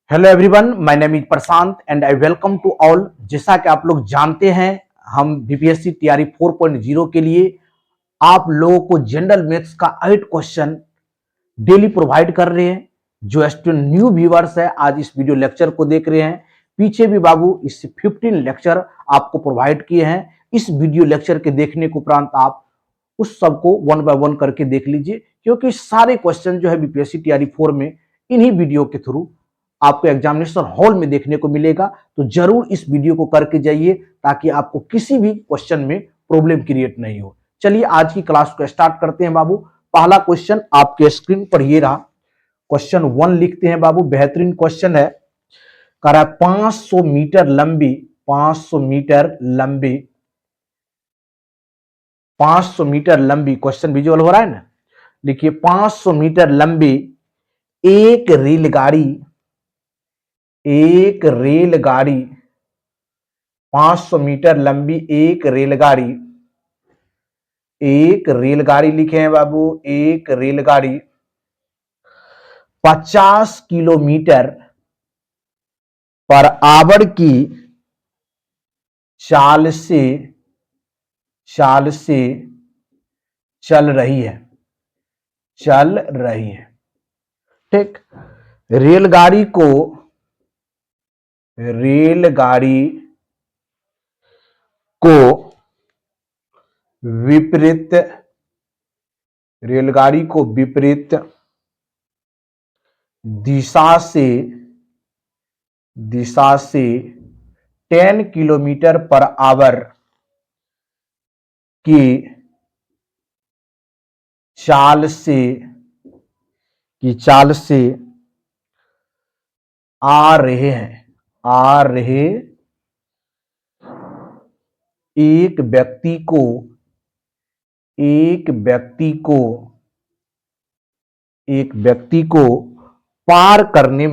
Hello everyone, my name is Prashant and I welcome to all. जैसा कि आप लोग जानते हैं, हम बीपीएससी तैयारी 4.0 के लिए आप लोगों को जनरल मैथ्स का 8 क्वेश्चन डेली प्रोवाइड कर रहे हैं। जो स्टूडेंट न्यू व्यूअर्स है, आज इस वीडियो लेक्चर को देख रहे हैं, पीछे भी बाबू इस 15 लेक्चर आपको प्रोवाइड किए हैं। इस वीडियो लेक्चर के देखने के उपरांत आप उस सबको 1 बाय 1 करके देख लीजिए, क्योंकि सारे क्वेश्चन जो है बीपीएससी तैयारी 4 में इन्हीं वीडियो के थ्रू आपको एग्जामिनेशन हॉल में देखने को मिलेगा। तो जरूर इस वीडियो को करके जाइए ताकि आपको किसी भी क्वेश्चन में प्रॉब्लम क्रिएट नहीं हो। चलिए आज की क्लास को स्टार्ट करते हैं बाबू। पहला क्वेश्चन आपके स्क्रीन पर ये रहा। क्वेश्चन 1 लिखते हैं बाबू, बेहतरीन क्वेश्चन है। कह रहा है 500 मीटर लंबी 500 मीटर लंबी 500 मीटर लंबी, क्वेश्चन विजुअल हो रहा है ना, लिखिए 500 मीटर लंबी एक रेलगाड़ी 500 मीटर लंबी एक रेलगाड़ी लिखे हैं बाबू। एक रेलगाड़ी 50 किलोमीटर पर आवर की चाल से चल रही है ठीक। रेलगाड़ी को विपरीत दिशा से 10 किलोमीटर पर आवर की चाल से आ रहे एक व्यक्ति को पार करने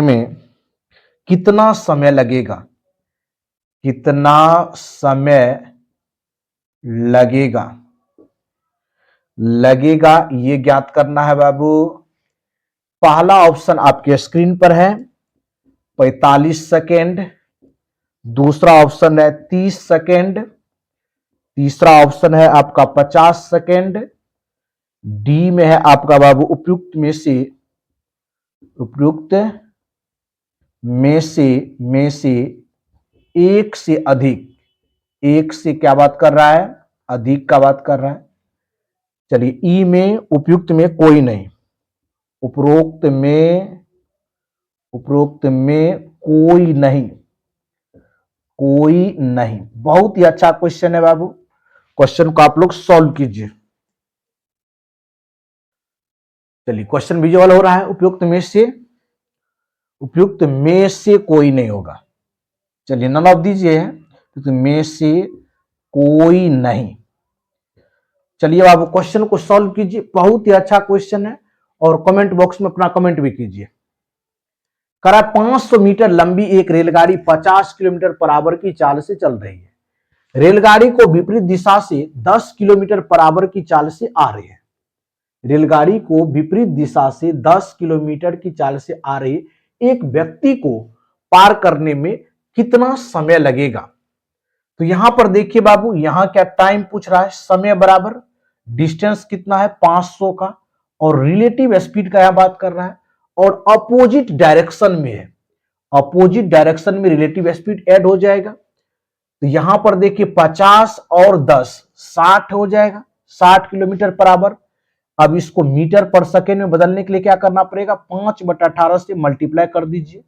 में कितना समय लगेगा ये ज्ञात करना है बाबू। पहला ऑप्शन आपके स्क्रीन पर है 45 सेकेंड, दूसरा ऑप्शन है 30 सेकेंड, तीसरा ऑप्शन है आपका 50 सेकेंड, डी में है आपका बाबू उपयुक्त में से एक से अधिक। एक से क्या बात कर रहा है? अधिक का बात कर रहा है। चलिए ई में उपयुक्त में कोई नहीं, उपरोक्त में कोई नहीं। बहुत ही अच्छा क्वेश्चन है बाबू। क्वेश्चन को आप लोग सॉल्व कीजिए। चलिए क्वेश्चन विजुअल हो रहा है। उपयुक्त में से कोई नहीं होगा। चलिए नन ऑफ दीजिए, तो में से कोई नहीं। चलिए बाबू क्वेश्चन को सॉल्व कीजिए। बहुत ही अच्छा क्वेश्चन है और कमेंट बॉक्स में अपना कमेंट भी कीजिए। करा 500 मीटर लंबी एक रेलगाड़ी 50 किलोमीटर पर आवर की चाल से चल रही है। रेलगाड़ी को विपरीत दिशा से 10 किलोमीटर पर आवर की चाल से आ रही है। रेलगाड़ी को विपरीत दिशा से 10 किलोमीटर की चाल से आ रही एक व्यक्ति को पार करने में कितना समय लगेगा? तो यहां पर देखिए बाबू, यहां क्या टाइम पूछ रहा है, समय बराबर डिस्टेंस कितना है 500 का, और रिलेटिव स्पीड का यहां बात कर रहा है, और अपोजिट डायरेक्शन में है। अपोजिट डायरेक्शन में रिलेटिव स्पीड ऐड हो जाएगा। तो यहां पर देखिए 50 और 10 60 हो जाएगा, 60 किलोमीटर पर आवर। अब इसको मीटर पर सेकेंड में बदलने के लिए क्या करना पड़ेगा? 5/18 से मल्टीप्लाई कर दीजिए।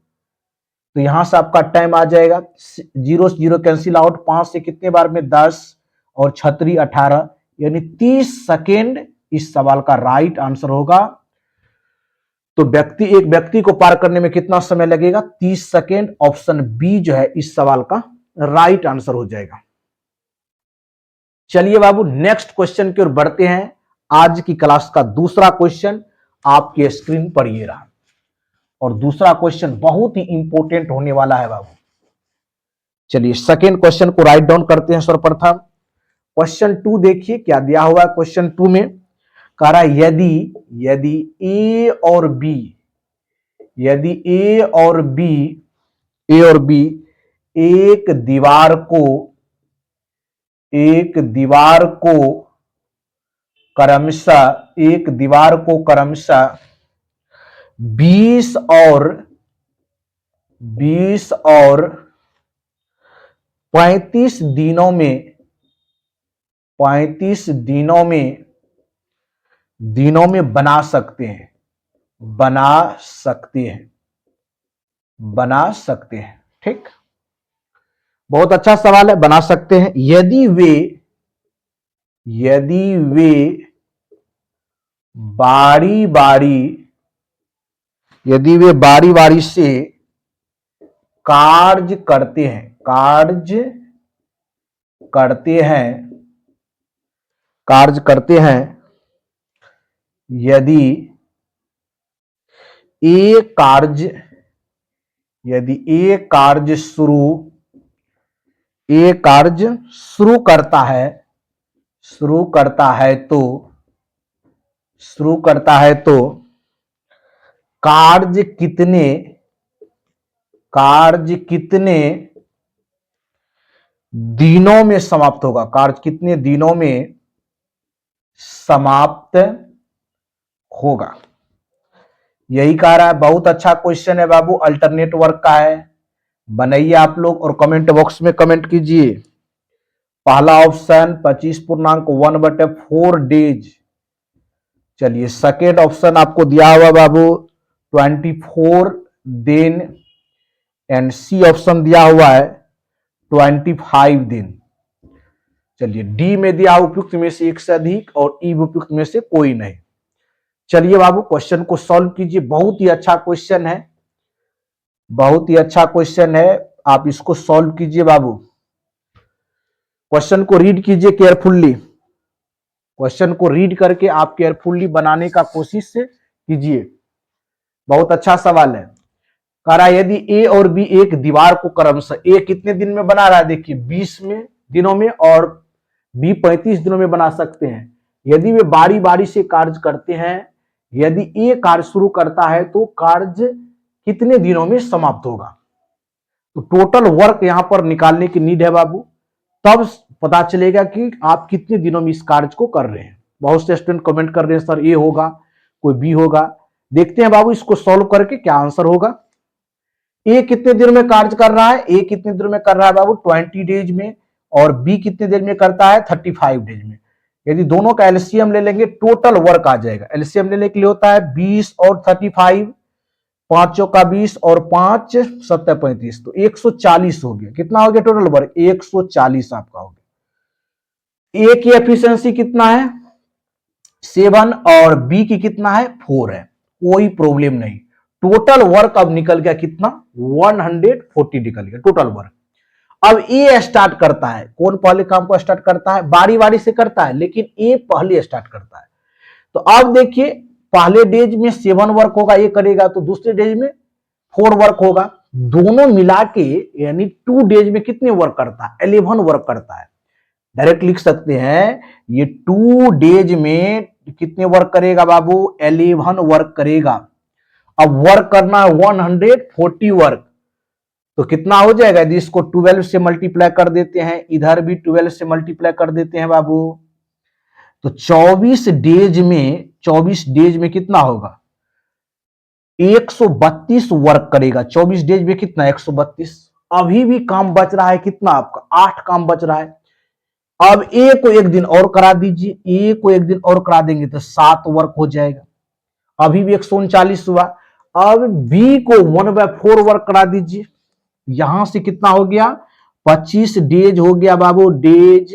तो यहां से आपका टाइम आ जाएगा, 0 0 कैंसिल आउट, 5 से कितने बार में 10 और 6 18, यानी 30 सेकेंड इस सवाल का राइट आंसर होगा। तो एक व्यक्ति को पार करने में कितना समय लगेगा? 30 सेकेंड। ऑप्शन बी जो है इस सवाल का राइट आंसर हो जाएगा। चलिए बाबू नेक्स्ट क्वेश्चन की ओर बढ़ते हैं। आज की क्लास का दूसरा क्वेश्चन आपके स्क्रीन पर ये रहा, और दूसरा क्वेश्चन बहुत ही इंपॉर्टेंट होने वाला है बाबू। चलिए सेकेंड क्वेश्चन को राइट डाउन करते हैं सर्वप्रथम। क्वेश्चन 2 देखिए क्या दिया हुआ है। क्वेश्चन 2 में कह रहा यदि यदि ए और बी यदि ए और बी एक दीवार को क्रमशः 20 और 35 दिनों में बना सकते हैं। ठीक, बहुत अच्छा सवाल है। बना सकते हैं यदि वे बारी बारी से कार्य करते हैं। यदि एक कार्य शुरू करता है तो कार्य कितने दिनों में समाप्त होगा? कार्य कितने दिनों में समाप्त होगा? यही कह रहा है। बहुत अच्छा क्वेश्चन है बाबू, अल्टरनेट वर्क का है। बनाइए आप लोग और कमेंट बॉक्स में कमेंट कीजिए। पहला ऑप्शन 25.1/4 डेज। चलिए, सेकेंड ऑप्शन आपको दिया हुआ बाबू 24 दिन, एंड सी ऑप्शन दिया हुआ है 25 दिन। चलिए, डी में दिया उपयुक्त में से एक से अधिक और ई उपयुक्त में से कोई नहीं। चलिए बाबू, क्वेश्चन को सॉल्व कीजिए। बहुत ही अच्छा क्वेश्चन है, आप इसको सॉल्व कीजिए बाबू। क्वेश्चन को रीड कीजिए केयरफुल्ली। क्वेश्चन को रीड करके आप केयरफुल्ली बनाने का कोशिश कीजिए। बहुत अच्छा सवाल है। कह रहा है यदि ए और बी एक दीवार को क्रमशः, ए कितने दिन में बना रहा है? देखिए 20 दिनों में और बी 35 दिनों में बना सकते हैं। यदि वे बारी बारी से कार्य करते हैं, यदि ए कार्य शुरू करता है तो कार्य कितने दिनों में समाप्त होगा? तो टोटल वर्क यहां पर निकालने की नीड है बाबू, तब पता चलेगा कि आप कितने दिनों में इस कार्य को कर रहे हैं। बहुत से स्टूडेंट कमेंट कर रहे हैं सर ए होगा, कोई बी होगा। देखते हैं बाबू इसको सॉल्व करके क्या आंसर होगा। ए कितने दिनों में कार्य कर रहा है? ए कितने दिनों में कर रहा है बाबू? 20 डेज में। और बी कितने देर में करता है? 35 डेज में। यदि दोनों का एलसीएम ले लेंगे, टोटल वर्क आ जाएगा। एलसीएम लेने के लिए होता है 20 और 35, 5 चौका 20 और 5 7 35, तो 140 हो गया। कितना हो गया टोटल वर्क? 140 आपका हो गया। ए की एफिशिएंसी कितना है? 7 और बी की कितना है? 4 है। कोई प्रॉब्लम नहीं। टोटल वर्क अब निकल गया कितना? 140 निकल गया टोटल वर्क। अब ए स्टार्ट करता है। कौन पहले काम को स्टार्ट करता है? बारी बारी से करता है, लेकिन ए पहले स्टार्ट करता है। तो अब देखिए, पहले डेज में 7 वर्क होगा, ये करेगा, तो दूसरे डेज में 4 वर्क होगा। दोनों मिला के यानी 2 डेज में कितने वर्क करता है? 11 वर्क करता है। डायरेक्ट लिख सकते हैं ये 2 डेज में कितने वर्क करेगा बाबू? 11 वर्क करेगा। अब वर्क करना है 140 वर्क, तो कितना हो जाएगा? यदि इसको 12 से मल्टीप्लाई कर देते हैं, इधर भी 12 से मल्टीप्लाई कर देते हैं बाबू, तो 24 डेज में कितना होगा? 132 वर्क करेगा। 24 डेज में कितना? 132। अभी भी काम बच रहा है कितना आपका? 8 काम बच रहा है। अब ए को एक दिन और करा दीजिए, ए को एक दिन और करा देंगे तो 7 वर्क हो जाएगा। अभी भी 139 हुआ। अब बी को 1/4 वर्क करा दीजिए, यहां से कितना हो गया? 25 डेज हो गया बाबू। डेज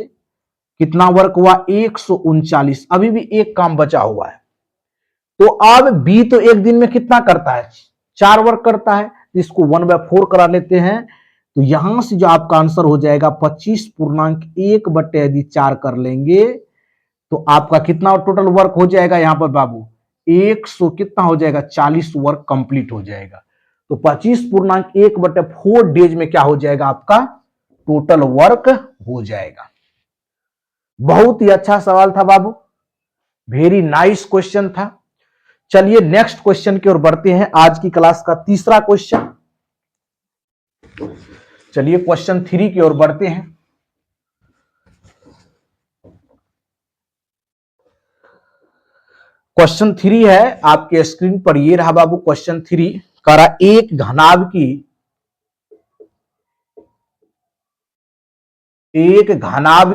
कितना वर्क हुआ? 139। अभी भी एक काम बचा हुआ है। तो अब बी तो एक दिन में कितना करता है? 4 वर्क करता है। इसको 1/4 करा लेते हैं, तो यहां से जो आपका आंसर हो जाएगा 25.1 यदि 4 कर लेंगे तो आपका कितना टोटल वर्क हो जाएगा यहां पर बाबू? 100 कितना हो जाएगा? 40 वर्क कंप्लीट हो जाएगा। तो 25.1/4 डेज में क्या हो जाएगा? आपका टोटल वर्क हो जाएगा। बहुत ही अच्छा सवाल था बाबू। वेरी नाइस क्वेश्चन था। चलिए नेक्स्ट क्वेश्चन की ओर बढ़ते हैं, आज की क्लास का तीसरा क्वेश्चन। चलिए क्वेश्चन 3 की ओर बढ़ते हैं। क्वेश्चन 3 है आपके स्क्रीन पर, ये रहा बाबू क्वेश्चन 3। कह रहा एक घनाभ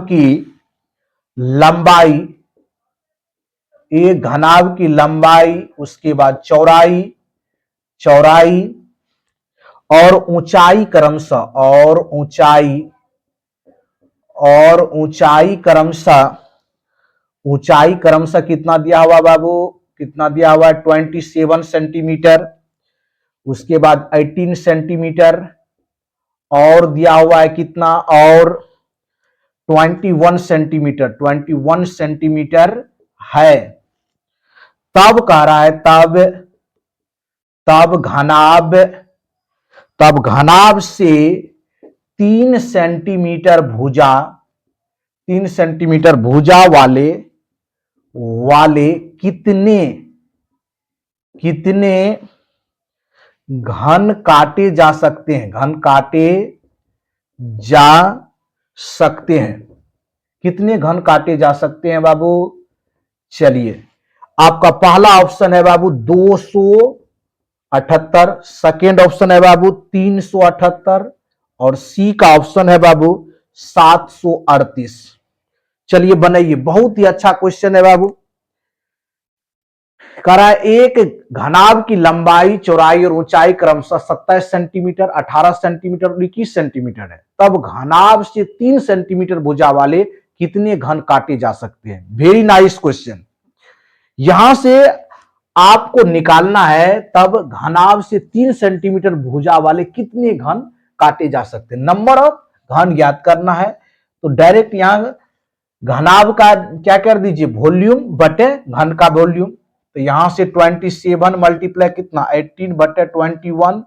की लंबाई, एक घनाभ की लंबाई, उसके बाद चौड़ाई, चौड़ाई और ऊंचाई क्रमशः, और ऊंचाई क्रमशः कितना दिया हुआ बाबू, कितना दिया हुआ है 27 सेंटीमीटर, उसके बाद 18 सेंटीमीटर, और दिया हुआ है कितना, और 21 सेंटीमीटर, 21 सेंटीमीटर है। तब कह रहा है तब घनाभ से 3 सेंटीमीटर भुजा, 3 सेंटीमीटर भुजा वाले कितने घन काटे जा सकते हैं, घन काटे जा सकते हैं, कितने घन काटे जा सकते हैं बाबू। चलिए आपका पहला ऑप्शन है बाबू 278, सेकेंड ऑप्शन है बाबू 378 और सी का ऑप्शन है बाबू 738। चलिए बनाइए, बहुत ही अच्छा क्वेश्चन है बाबू। कह रहा है एक घनाभ की लंबाई, चौड़ाई और ऊंचाई क्रमशः 27 सेंटीमीटर, 18 सेंटीमीटर और 21 सेंटीमीटर है। तब घनाभ से 3 सेंटीमीटर भुजा वाले कितने घन काटे जा सकते हैं। Very nice question. यहां से आपको निकालना है तब घनाभ से 3 सेंटीमीटर भुजा वाले कितने घन काटे जा सकते हैं। नंबर ऑफ घन ज्ञात करना है, तो डायरेक्ट यहां घनाभ का क्या कर दीजिए, वॉल्यूम बटे घन का वॉल्यूम। तो यहां से 27 मल्टीप्लाई कितना 18 बटे 21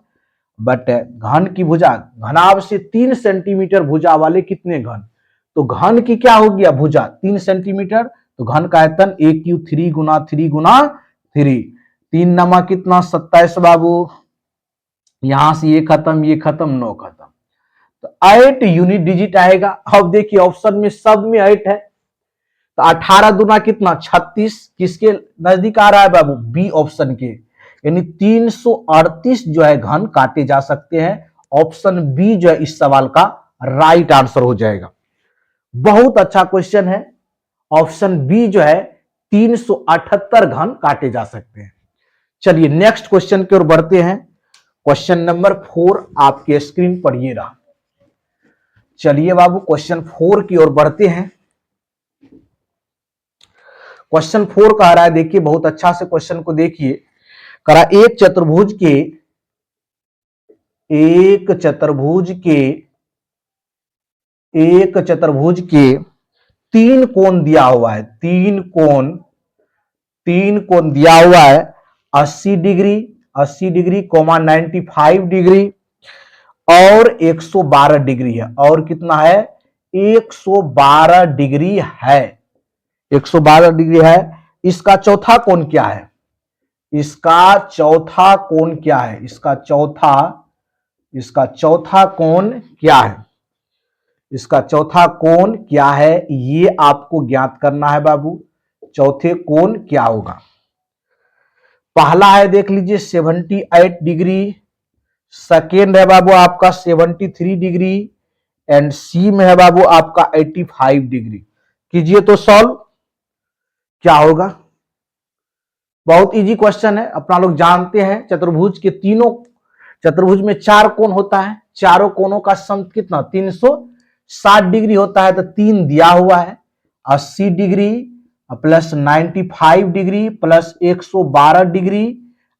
बटे घन की भुजा, घनाभ से 3 सेंटीमीटर भुजा वाले कितने घन, तो घन की क्या हो गया भुजा 3 सेंटीमीटर, तो घन का आयतन a क्यू 3 गुना 3 गुना 3, 3 नमा कितना 27 बाबू, यहां से ये खत्म 9 खत्म, तो 8 यूनिट डिजिट आएगा। अब देखिए ऑप्शन में सब में 8 है, तो 18 दुना कितना 36, किसके नजदीक आ रहा है बाबू, बी ऑप्शन के, यानी 338 जो है घन काटे जा सकते हैं। ऑप्शन बी जो है इस सवाल का राइट आंसर हो जाएगा। बहुत अच्छा क्वेश्चन है। ऑप्शन बी जो है 378 घन काटे जा सकते हैं। चलिए नेक्स्ट क्वेश्चन की ओर बढ़ते हैं। क्वेश्चन नंबर 4 आपके स्क्रीन पर ये रहा। चलिए बाबू क्वेश्चन 4 की ओर बढ़ते हैं। क्वेश्चन 4 कह रहा है, देखिए बहुत अच्छा से क्वेश्चन को देखिए। कह रहा एक चतुर्भुज के 3 कोण दिया हुआ है, 3 कोण दिया हुआ है 80 डिग्री, 95 डिग्री और 112 डिग्री है, और कितना है 112 डिग्री है, 112 डिग्री है। इसका चौथा कोण क्या है, इसका चौथा कोण क्या है, इसका चौथा कोण क्या है, इसका चौथा कोण क्या है, ये आपको ज्ञात करना है बाबू। चौथे कोण क्या होगा। पहला है देख लीजिए 78 डिग्री, सेकेंड है बाबू आपका 73 डिग्री एंड सी में है बाबू आपका 85 डिग्री। कीजिए तो सॉल्व, क्या होगा। बहुत इजी क्वेश्चन है, अपना लोग जानते हैं चतुर्भुज के चतुर्भुज में 4 कोण होता है, चारों कोणों का सम कितना 360 डिग्री होता है, तो 3 दिया हुआ है 80 degree plus 95 degree plus 112 degree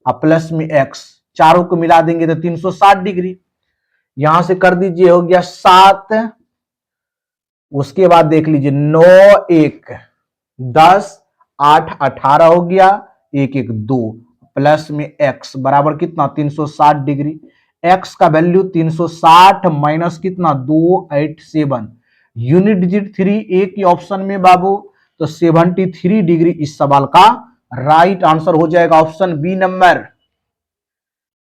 plus में x, चारों को मिला देंगे तो 360 डिग्री। यहां से कर दीजिए, हो गया 7, उसके बाद देख लीजिए 9 1 10 8 18 हो गया, 1 1 2 प्लस में x बराबर कितना 360 डिग्री। x का वैल्यू 360 माइनस कितना 287, यूनिट डिजिट 3 एक ही ऑप्शन में बाबू, तो 73 डिग्री इस सवाल का राइट आंसर हो जाएगा ऑप्शन बी नंबर।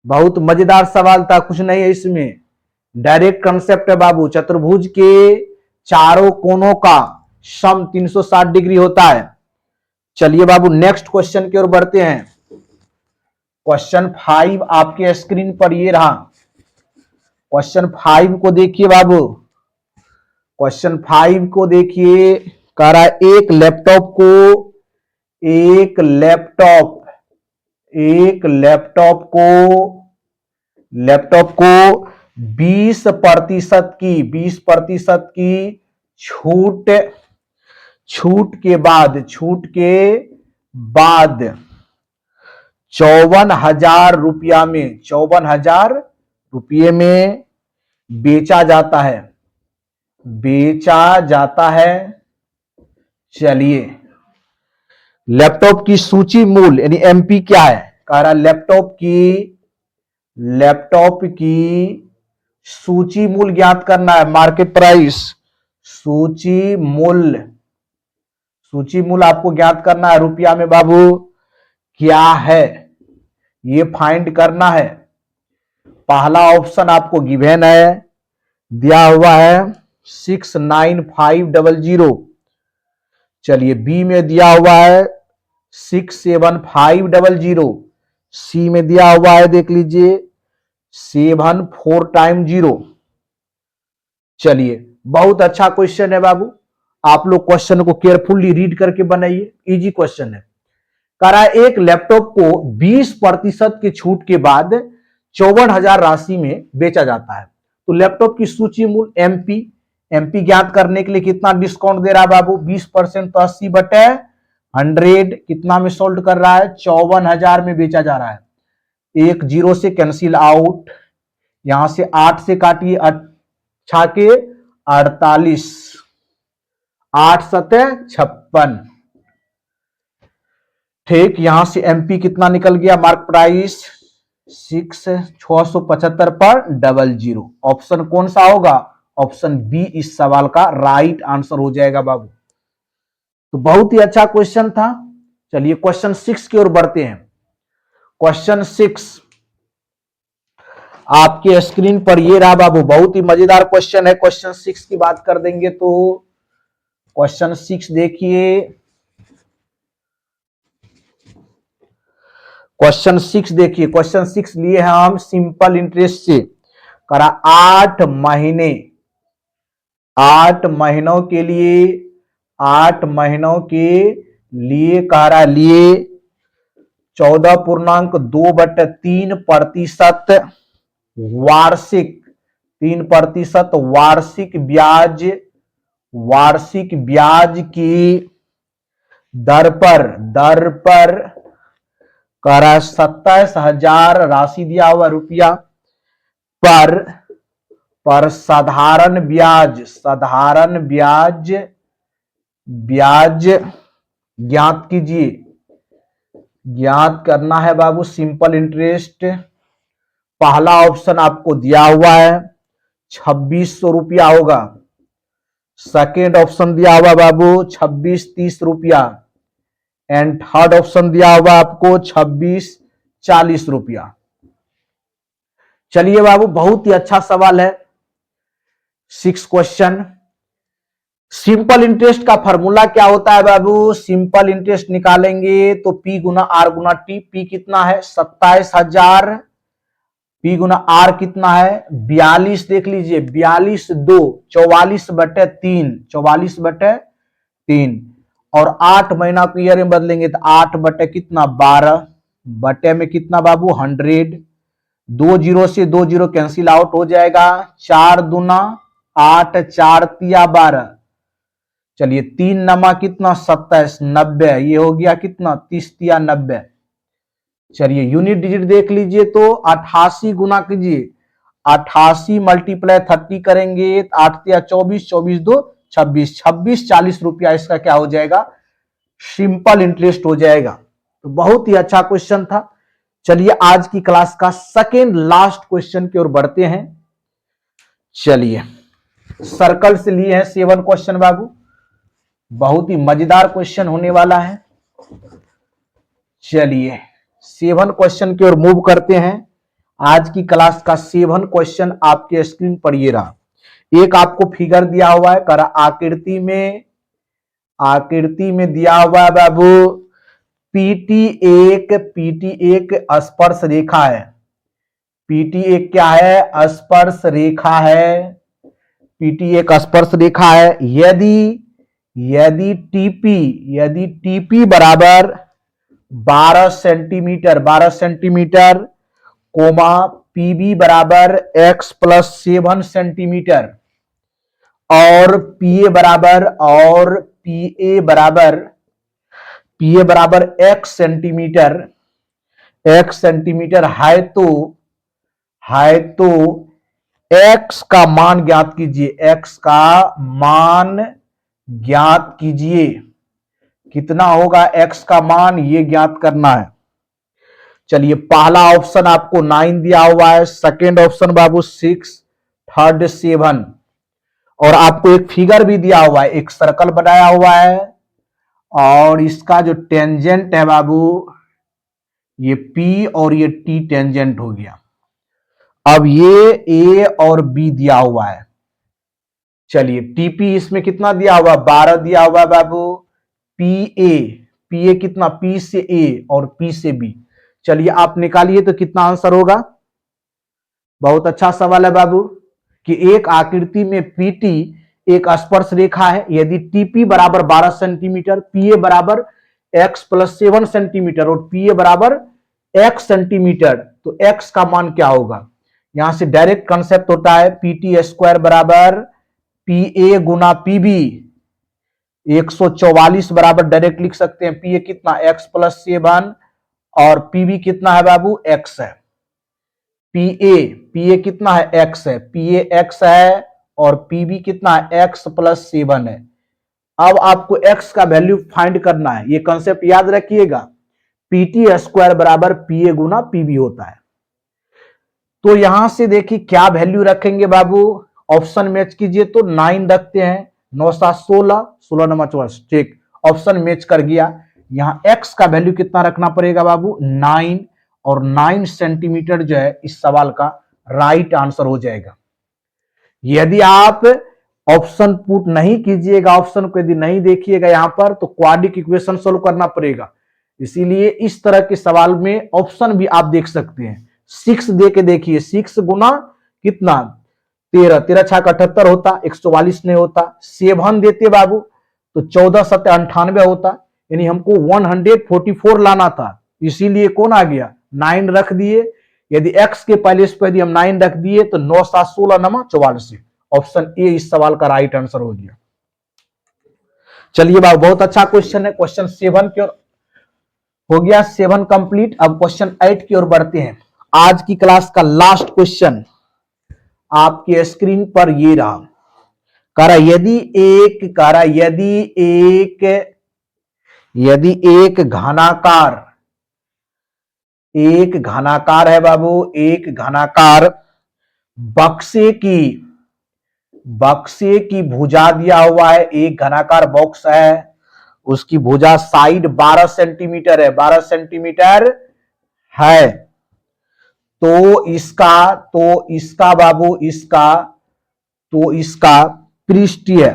बहुत मजेदार सवाल था, कुछ नहीं है इसमें, डायरेक्ट कंसेप्ट है बाबू। चतुर्भुज के चारों कोनों का सम 360 डिग्री होता है। चलिए बाबू नेक्स्ट क्वेश्चन की ओर बढ़ते हैं। क्वेश्चन 5 आपके स्क्रीन पर ये रहा। क्वेश्चन 5 को देखिए बाबू, क्वेश्चन 5 को देखिए। कह रहा है एक लैपटॉप को 20% की छूट के बाद 54,000 रुपये में बेचा जाता है। चलिए लैपटॉप की सूची मूल्य यानी एमपी क्या है? कह रहा लैपटॉप की सूची मूल्य ज्ञात करना है, मार्केट प्राइस। सूची मूल्य आपको ज्ञात करना है रुपया में बाबू क्या है, ये फाइंड करना है। पहला ऑप्शन आपको गिवन है, दिया हुआ है 69500। चलिए बी में दिया हुआ है 67500। सी में दिया हुआ है देख लीजिए 74 टाइम 0। चलिए बहुत अच्छा क्वेश्चन है बाबू, आप लोग क्वेश्चन को केयरफुली रीड करके बनाइए, इजी क्वेश्चन है। कह रहा है एक लैपटॉप को 20% की छूट के बाद 54,000 राशि में बेचा जाता है। तो लैपटॉप की सूची मूल्य एमपी ज्ञात करने के लिए कितना डिस्काउंट दे रहा है बाबू? 20% तो 80/100 कितना में सोल्ड कर रहा है? 54,000 में बेचा जा रहा है। एक 0 से कैंसिल आउट, यहां से 8 से काटिए, 48, 8 सतह 56। ठीक, यहां से एमपी कितना निकल गया? मार्क प्राइस 675 पर 00। ऑप्शन कौन सा होगा? ऑप्शन बी इस सवाल का राइट आंसर हो जाएगा बाबू। तो बहुत ही अच्छा क्वेश्चन था। चलिए क्वेश्चन 6 की ओर बढ़ते हैं। क्वेश्चन 6 आपके स्क्रीन पर ये रहा बाबू, बहुत ही मजेदार क्वेश्चन है। क्वेश्चन 6 की बात कर देंगे तो क्वेश्चन 6 देखिए। क्वेश्चन 6 देखिए, क्वेश्चन 6 लिए हैं हम सिंपल इंटरेस्ट से। करा 8 महीनों के लिए कह रहा लिए 14.2/3% वार्षिक ब्याज की दर पर कह रहा 27,000 राशि दिया हुआ रुपया पर साधारण ब्याज ज्ञात कीजिए। ज्ञात करना है बाबू सिंपल इंटरेस्ट। पहला ऑप्शन आपको दिया हुआ है 2600 रुपया होगा। सेकेंड ऑप्शन दिया हुआ बाबू 2630 रुपया एंड थर्ड ऑप्शन दिया हुआ आपको 2640 रुपया। चलिए बाबू बहुत ही अच्छा सवाल है। 6 क्वेश्चन। सिंपल इंटरेस्ट का फॉर्मूला क्या होता है बाबू? सिंपल इंटरेस्ट निकालेंगे तो P गुना R गुना T। P कितना है? 27,000। P गुना R कितना है? 42। देख लीजिए 42 2 44/3 44/3 और 8 महीना को ईयर में बदलेंगे तो 8 बटे कितना 12 बटे में कितना बाबू 100। 2 0 से 2 0 कैंसिल आउट हो जाएगा। 4 दूना 8 4 तिया 12। चलिए 3 नमा कितना 27 90। ये हो गया कितना 30 तिया 90। चलिए यूनिट डिजिट देख लीजिए तो 88 गुना कीजिए। 88 मल्टीप्लाई 30 करेंगे 8 तिया 24 24 2 26 2640 रुपया इसका क्या हो जाएगा? सिंपल इंटरेस्ट हो जाएगा। तो बहुत ही अच्छा क्वेश्चन था। चलिए आज की क्लास का सेकेंड लास्ट क्वेश्चन की ओर बढ़ते हैं। चलिए सर्कल से लिए हैं 7 क्वेश्चन बाबू। बहुत ही मजेदार क्वेश्चन होने वाला है। चलिए 7 क्वेश्चन की ओर मूव करते हैं। आज की क्लास का 7 क्वेश्चन आपके स्क्रीन पर ये रहा। एक आपको फिगर दिया हुआ है, कर आकृति में दिया हुआ है बाबू, पीटी एक स्पर्श रेखा है। पीटी एक क्या है? स्पर्श रेखा है। पीटी एक स्पर्श रेखा है। यदि टीपी बराबर 12 सेंटीमीटर कोमा पीबी बराबर x प्लस 7 सेंटीमीटर और पीए बराबर x सेंटीमीटर है तो x का मान ज्ञात कीजिए। x का मान ज्ञात कीजिए। कितना होगा x का मान, ये ज्ञात करना है। चलिए पहला ऑप्शन आपको 9 दिया हुआ है, सेकेंड ऑप्शन बाबू 6, थर्ड 7 और आपको एक फिगर भी दिया हुआ है, एक सर्कल बनाया हुआ है और इसका जो टेंजेंट है बाबू ये P और ये T टेंजेंट हो गया। अब ये A और B दिया हुआ है। चलिए टीपी इसमें कितना दिया हुआ? 12 दिया हुआ है बाबू। पीए कितना? P से A और P से B। चलिए आप निकालिए तो कितना आंसर होगा। बहुत अच्छा सवाल है बाबू कि एक आकृति में पीटी एक स्पर्श रेखा है। यदि टीपी बराबर 12 सेंटीमीटर, पीए बराबर x प्लस 7 सेंटीमीटर और पीए बराबर x सेंटीमीटर, तो x का मान क्या होगा? यहां से डायरेक्ट कंसेप्ट होता है पीटी स्क्वायर बराबर पीए गुना पीबी। 144 बराबर डायरेक्ट लिख सकते हैं। पीए कितना? x प्लस 7 और पीबी कितना है बाबू? x है। पीए कितना है? x है। पीए x है और पीबी कितना है? x प्लस 7 है। अब आपको x का वैल्यू फाइंड करना है। ये कंसेप्ट याद रखिएगा, पीटी स्क्वायर बराबर पीए गुना पीबी होता है। तो यहां से देखिए क्या वैल्यू रखेंगे बाबू, ऑप्शन मैच कीजिए तो 9 रखते हैं। 9 7 16, 16 9 24, ठीक, ऑप्शन मैच कर गया। यहां x का वैल्यू कितना रखना पड़ेगा बाबू? 9 और 9 सेंटीमीटर जो है इस सवाल का राइट आंसर हो जाएगा। यदि आप ऑप्शन पुट नहीं कीजिएगा, ऑप्शन को यदि नहीं देखिएगा यहां पर, तो क्वाड्रिक इक्वेशन सोल्व करना पड़ेगा। इसीलिए इस तरह के सवाल में ऑप्शन भी आप देख सकते हैं। 6 दे के देखिए, 6 गुना कितना? 13, 13 छाक 78 होता, 144 नहीं होता। 7 देते बाबू तो 14 7 98 होता, यानी हमको 144 लाना था, इसीलिए कौन आ गया? 9 रख दिए। यदि x के पहले पर यदि हम 9 रख दिए तो 9 7 16 9 44, ऑप्शन ए इस सवाल का राइट आंसर हो गया। चलिए बाबू बहुत अच्छा क्वेश्चन है। क्वेश्चन 7 की ओर हो गया, 7 कंप्लीट। अब क्वेश्चन 8 की ओर बढ़ते हैं। आज की क्लास का लास्ट क्वेश्चन आपकी स्क्रीन पर ये रहा। करा यदि एक घनाकार है बाबू, एक घनाकार बक्से की भुजा दिया हुआ है। एक घनाकार बॉक्स है, उसकी भुजा साइड 12 सेंटीमीटर है, 12 सेंटीमीटर है। तो इसका पृष्ठीय,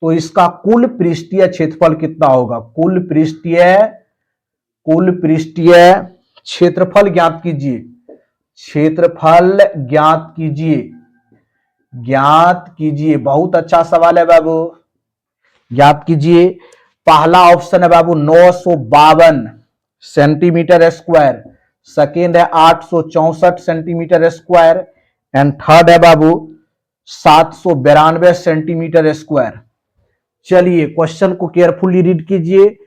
तो इसका कुल पृष्ठीय क्षेत्रफल कितना होगा? कुल पृष्ठीय क्षेत्रफल ज्ञात कीजिए। क्षेत्रफल ज्ञात कीजिए। बहुत अच्छा सवाल है बाबू, ज्ञात कीजिए। पहला ऑप्शन है बाबू 952 सेंटीमीटर स्क्वायर, सेकेंड है 864 सेंटीमीटर स्क्वायर एंड थर्ड है बाबू 792 सेंटीमीटर स्क्वायर। चलिए क्वेश्चन को केयरफुली रीड कीजिए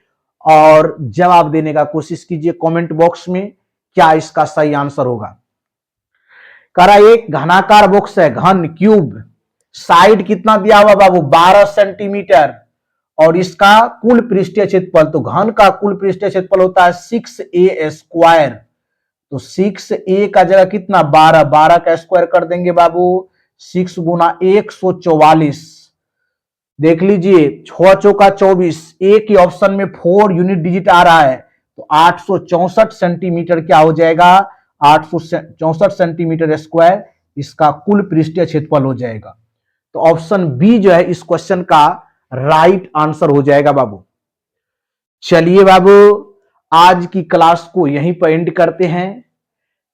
और जवाब देने का कोशिश कीजिए कमेंट बॉक्स में, क्या इसका सही आंसर होगा। करा एक घनाकार बॉक्स है, घन क्यूब, साइड कितना दिया हुआ बाबू? 12 सेंटीमीटर और इसका कुल पृष्ठीय क्षेत्रफल, तो घन का कुल पृष्ठीय क्षेत्रफल होता है 6a स्क्वायर। तो 6a का जगह कितना? 12, 12 का स्क्वायर कर देंगे बाबू, 6 गुना 144, देख लीजिए 6 चौका 24, एक ही ऑप्शन में 4 यूनिट डिजिट आ रहा है, तो 864 सेंटीमीटर क्या हो जाएगा, 864 सेंटीमीटर स्क्वायर इसका कुल पृष्ठीय क्षेत्रफल हो जाएगा। तो ऑप्शन बी जो है इस क्वेश्चन का राइट आंसर हो जाएगा बाबू। चलिए बाबू, आज की क्लास को यहीं पर एंड करते हैं।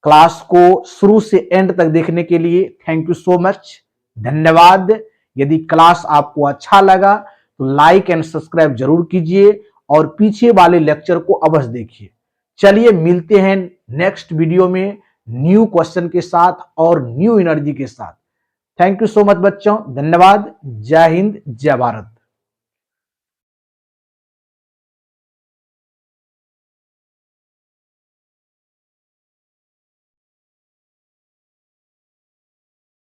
क्लास को शुरू से एंड तक देखने के लिए थैंक यू सो मच, धन्यवाद। यदि क्लास आपको अच्छा लगा तो लाइक एंड सब्सक्राइब जरूर कीजिए और पीछे वाले लेक्चर को अवश्य देखिए। चलिए मिलते हैं नेक्स्ट वीडियो में न्यू क्वेश्चन के साथ और न्यू एनर्जी के साथ। थैंक यू सो मच बच्चों, धन्यवाद। जय हिंद, जय भारत।